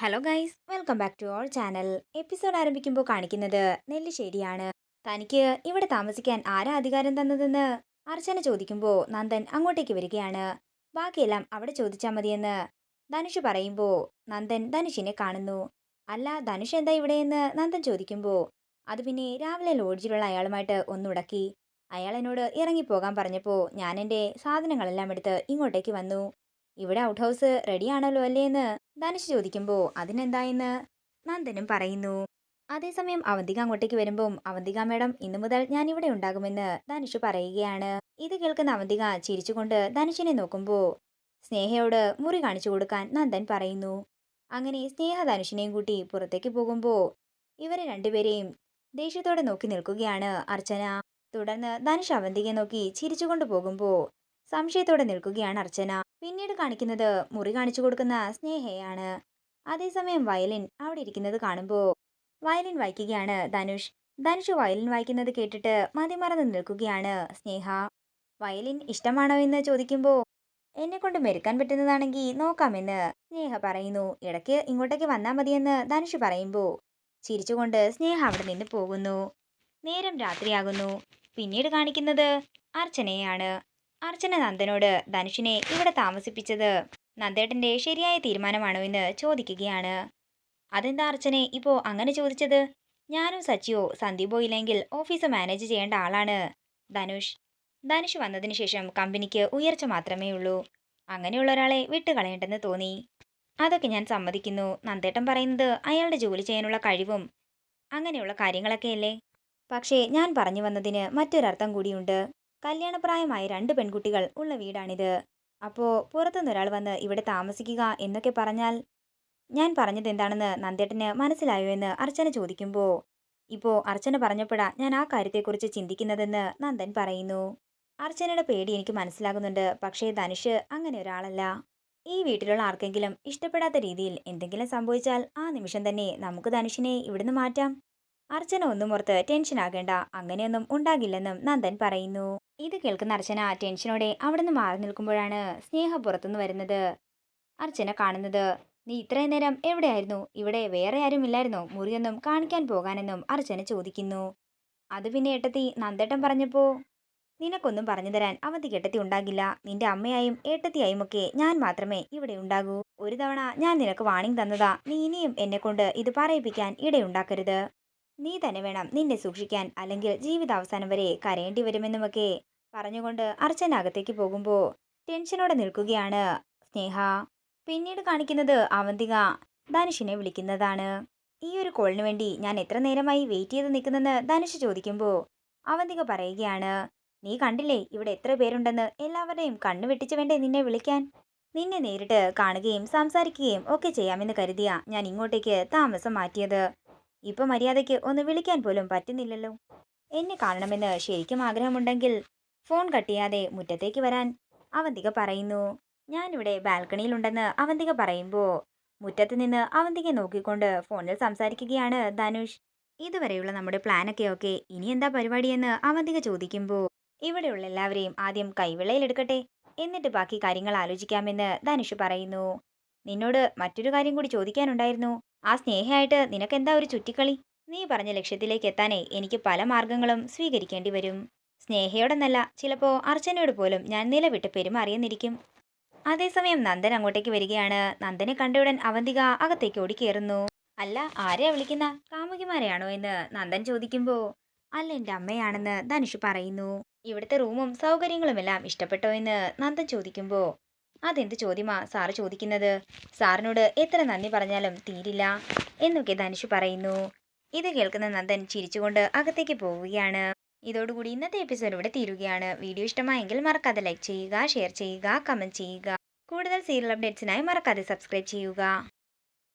Hello guys, welcome back to our channel. Episode ആരംഭിക്കുമ്പോൾ കാണിക്കുന്നത് നെല്ലിശ്ശേരിയാണ്. തനിക്ക് ഇവിടെ താമസിക്കാൻ ആരാ അധികാരം തന്നതെന്ന് അർച്ചന ചോദിക്കുമ്പോൾ നന്ദൻ അങ്ങോട്ടേക്ക് വരികയാണ്. ബാക്കിയെല്ലാം അവിടെ ചോദിച്ചാൽ മതിയെന്ന് ധനുഷ് പറയുമ്പോൾ നന്ദൻ ധനുഷിനെ കാണുന്നു. അല്ല, ധനുഷ് എന്താ ഇവിടെയെന്ന് നന്ദൻ ചോദിക്കുമ്പോൾ അത് പിന്നെ രാവിലെ ലോഡ്ജിലുള്ള അയാളുമായിട്ട് ഒന്നുടക്കി. അയാൾ എന്നോട് ഇറങ്ങിപ്പോകാൻ പറഞ്ഞപ്പോൾ ഞാൻ എൻ്റെ സാധനങ്ങളെല്ലാം എടുത്ത് ഇങ്ങോട്ടേക്ക് വന്നു. ഇവിടെ ഔട്ട് ഹൗസ് റെഡിയാണല്ലോ അല്ലേ എന്ന് ധനുഷ് ചോദിക്കുമ്പോൾ അതിനെന്തായെന്ന് നന്ദനും പറയുന്നു. അതേസമയം അവന്തിക അങ്ങോട്ടേക്ക് വരുമ്പം അവന്തിക മേഡം, ഇന്നു മുതൽ ഞാൻ ഇവിടെ ഉണ്ടാകുമെന്ന് ധനുഷ് പറയുകയാണ്. ഇത് കേൾക്കുന്ന അവന്തിക ചിരിച്ചുകൊണ്ട് ധനുഷിനെ നോക്കുമ്പോൾ സ്നേഹയോട് മുറി കാണിച്ചു കൊടുക്കാൻ നന്ദൻ പറയുന്നു. അങ്ങനെ സ്നേഹ ധനുഷിനെയും കൂട്ടി പുറത്തേക്ക് പോകുമ്പോൾ ഇവരെ രണ്ടുപേരെയും ദേഷ്യത്തോടെ നോക്കി നിൽക്കുകയാണ് അർച്ചന. തുടർന്ന് ധനുഷ് അവന്തികയെ നോക്കി ചിരിച്ചുകൊണ്ട് പോകുമ്പോൾ സംശയത്തോടെ നിൽക്കുകയാണ് അർച്ചന. പിന്നീട് കാണിക്കുന്നത് മുറി കാണിച്ചു കൊടുക്കുന്ന സ്നേഹയാണ്. അതേസമയം വയലിൻ അവിടെ ഇരിക്കുന്നത് കാണുമ്പോൾ വയലിൻ വായിക്കുകയാണ് ധനുഷ്. ധനുഷ് വയലിൻ വായിക്കുന്നത് കേട്ടിട്ട് മതിമറന്ന് നിൽക്കുകയാണ് സ്നേഹ. വയലിൻ ഇഷ്ടമാണോ എന്ന് ചോദിക്കുമ്പോൾ എന്നെ കൊണ്ട് മെരുക്കാൻ പറ്റുന്നതാണെങ്കിൽ നോക്കാമെന്ന് സ്നേഹ പറയുന്നു. ഇടയ്ക്ക് ഇങ്ങോട്ടേക്ക് വന്നാൽ മതിയെന്ന് ധനുഷ് പറയുമ്പോൾ ചിരിച്ചുകൊണ്ട് സ്നേഹ അവിടെ നിന്ന് പോകുന്നു. നേരം രാത്രിയാകുന്നു. പിന്നീട് കാണിക്കുന്നത് അർച്ചനയാണ്. അർച്ചന നന്ദനോട് ധനുഷിനെ ഇവിടെ താമസിപ്പിച്ചത് നന്ദേട്ടന്റെ ശരിയായ തീരുമാനമാണോ എന്ന് ചോദിക്കുകയാണ്. അതെന്താ അർച്ചനെ ഇപ്പോ അങ്ങനെ ചോദിച്ചത്? ഞാനും സച്ചിയോ സന്ദീപോ ഇല്ലെങ്കിൽ ഓഫീസ് മാനേജ് ചെയ്യേണ്ട ആളാണ് ധനുഷ്. ധനുഷ് വന്നതിന് ശേഷം കമ്പനിക്ക് ഉയർച്ച മാത്രമേ ഉള്ളൂ. അങ്ങനെയുള്ള ഒരാളെ വിട്ടുകളയേണ്ടെന്ന് തോന്നി. അതൊക്കെ ഞാൻ സമ്മതിക്കുന്നു. നന്ദേട്ടൻ പറയുന്നത് അയാളുടെ ജോലി ചെയ്യാനുള്ള കഴിവും അങ്ങനെയുള്ള കാര്യങ്ങളൊക്കെയല്ലേ. പക്ഷേ ഞാൻ പറഞ്ഞു വന്നതിന് മറ്റൊരർത്ഥം കൂടിയുണ്ട്. കല്യാണപ്രായമായ രണ്ട് പെൺകുട്ടികൾ ഉള്ള വീടാണിത്. അപ്പോ പുറത്തുനിന്നൊരാൾ വന്ന് ഇവിടെ താമസിക്കുക എന്നൊക്കെ പറഞ്ഞാൽ ഞാൻ പറഞ്ഞത് എന്താണെന്ന് നന്ദേട്ടന് മനസ്സിലായോ എന്ന് അർച്ചന ചോദിക്കുമ്പോൾ ഇപ്പോ അർച്ചന പറഞ്ഞപ്പോഴാ ഞാൻ ആ കാര്യത്തെക്കുറിച്ച് ചിന്തിക്കുന്നതെന്ന് നന്ദൻ പറയുന്നു. അർച്ചനയുടെ പേടി എനിക്ക് മനസ്സിലാകുന്നുണ്ട്. പക്ഷേ ധനുഷ് അങ്ങനെ ഒരാളല്ല. ഈ വീട്ടിലുള്ള ആർക്കെങ്കിലും ഇഷ്ടപ്പെടാത്ത രീതിയിൽ എന്തെങ്കിലും സംഭവിച്ചാൽ ആ നിമിഷം തന്നെ നമുക്ക് ധനുഷിനെ ഇവിടുന്ന് മാറ്റാം. അർച്ചന ഒന്നും ഓർത്ത് ടെൻഷൻ ആകേണ്ട, അങ്ങനെയൊന്നും ഉണ്ടാകില്ലെന്നും നന്ദൻ പറയുന്നു. ഇത് കേൾക്കുന്ന അർച്ചന ടെൻഷനോടെ അവിടുന്ന് മാറി നിൽക്കുമ്പോഴാണ് സ്നേഹ പുറത്തുനിന്ന് വരുന്നത്. അർച്ചന കാണുന്നത്, നീ ഇത്രയും നേരം എവിടെയായിരുന്നു? ഇവിടെ വേറെ ആരും ഇല്ലായിരുന്നോ? മുറിയൊന്നും കാണിക്കാൻ പോകാനെന്നും അർച്ചന ചോദിക്കുന്നു. അത് പിന്നെ ഏട്ടത്തി, നന്ദേട്ടൻ പറഞ്ഞപ്പോ നിനക്കൊന്നും പറഞ്ഞു തരാൻ അവന്തിക ഏട്ടത്തി ഉണ്ടാകില്ല. നിന്റെ അമ്മയായും ഏട്ടത്തിയായും ഒക്കെ ഞാൻ മാത്രമേ ഇവിടെ ഉണ്ടാകൂ. ഒരു തവണ ഞാൻ നിനക്ക് വാണിംഗ് തന്നതാ. നീ ഇനിയും എന്നെ കൊണ്ട് ഇത് പറയിപ്പിക്കാൻ ഇടയുണ്ടാക്കരുത്. നീ തന്നെ വേണം നിന്നെ സൂക്ഷിക്കാൻ, അല്ലെങ്കിൽ ജീവിതാവസാനം വരെ കരയേണ്ടി വരുമെന്നുമൊക്കെ പറഞ്ഞുകൊണ്ട് അർച്ചന അകത്തേക്ക് പോകുമ്പോൾ ടെൻഷനോടെ നിൽക്കുകയാണ് സ്നേഹ. പിന്നീട് കാണിക്കുന്നത് അവന്തിക ധനുഷിനെ വിളിക്കുന്നതാണ്. ഈ ഒരു കോളിന് വേണ്ടി ഞാൻ എത്ര നേരമായി വെയിറ്റ് ചെയ്ത് നിൽക്കുന്നെന്ന് ധനുഷ് ചോദിക്കുമ്പോൾ അവന്തിക പറയുകയാണ്, നീ കണ്ടില്ലേ ഇവിടെ എത്ര പേരുണ്ടെന്ന്? എല്ലാവരുടെയും കണ്ണു വെട്ടിച്ച് വേണ്ടേ നിന്നെ വിളിക്കാൻ? നിന്നെ നേരിട്ട് കാണുകയും സംസാരിക്കുകയും ഒക്കെ ചെയ്യാമെന്ന് കരുതിയാ ഞാൻ ഇങ്ങോട്ടേക്ക് താമസം മാറ്റിയത്. ഇപ്പൊ മര്യാദയ്ക്ക് ഒന്ന് വിളിക്കാൻ പോലും പറ്റുന്നില്ലല്ലോ. എന്നെ കാണണമെന്ന് ശരിക്കും ആഗ്രഹമുണ്ടെങ്കിൽ ഫോൺ കട്ട് ചെയ്യാതെ മുറ്റത്തേക്ക് വരാൻ അവന്തിക പറയുന്നു. ഞാനിവിടെ ബാൽക്കണിയിലുണ്ടെന്ന് അവന്തിക പറയുമ്പോൾ മുറ്റത്ത് നിന്ന് അവന്തിക നോക്കിക്കൊണ്ട് ഫോണിൽ സംസാരിക്കുകയാണ് ധനുഷ്. ഇതുവരെയുള്ള നമ്മുടെ പ്ലാനൊക്കെ ഓക്കെ, ഇനി എന്താ പരിപാടിയെന്ന് അവന്തിക ചോദിക്കുമ്പോൾ ഇവിടെയുള്ള എല്ലാവരെയും ആദ്യം കൈവെള്ളയിലെടുക്കട്ടെ, എന്നിട്ട് ബാക്കി കാര്യങ്ങൾ ആലോചിക്കാമെന്ന് ധനുഷ് പറയുന്നു. നിന്നോട് മറ്റൊരു കാര്യം കൂടി ചോദിക്കാനുണ്ടായിരുന്നു. ആ സ്നേഹയായിട്ട് നിനക്കെന്താ ഒരു ചുറ്റിക്കളി? നീ പറഞ്ഞ ലക്ഷ്യത്തിലേക്ക് എത്താനേ എനിക്ക് പല മാർഗങ്ങളും സ്വീകരിക്കേണ്ടി വരും. സ്നേഹയോടെന്നല്ല, ചിലപ്പോ അർച്ചനയോട് പോലും ഞാൻ നിലവിട്ട് പെരുമാറിയെന്നിരിക്കും. അതേസമയം നന്ദൻ അങ്ങോട്ടേക്ക് വരികയാണ്. നന്ദനെ കണ്ടയുടൻ അവന്തിക അകത്തേക്ക് ഓടിക്കേറുന്നു. അല്ല, ആരെയാ വിളിക്കുന്ന? കാമുകിമാരെയാണോ എന്ന് നന്ദൻ ചോദിക്കുമ്പോൾ അല്ല, എൻ്റെ അമ്മയാണെന്ന് ധനുഷ് പറയുന്നു. ഇവിടുത്തെ റൂമും സൗകര്യങ്ങളുമെല്ലാം ഇഷ്ടപ്പെട്ടോ എന്ന് നന്ദൻ ചോദിക്കുമ്പോൾ അതെന്ത് ചോദ്യമാ സാറ് ചോദിക്കുന്നത്? സാറിനോട് എത്ര നന്ദി പറഞ്ഞാലും തീരില്ല എന്നൊക്കെ ധനുഷ് പറയുന്നു. ഇത് കേൾക്കുന്ന നന്ദൻ ചിരിച്ചുകൊണ്ട് അകത്തേക്ക് പോവുകയാണ്. ഇതോടുകൂടി ഇന്നത്തെ എപ്പിസോഡ് ഇവിടെ തീരുകയാണ്. വീഡിയോ ഇഷ്ടമായെങ്കിൽ മറക്കാതെ ലൈക്ക് ചെയ്യുക, ഷെയർ ചെയ്യുക, കമന്റ് ചെയ്യുക. കൂടുതൽ സീരിയൽ അപ്ഡേറ്റ്സിനായി മറക്കാതെ സബ്സ്ക്രൈബ് ചെയ്യുക.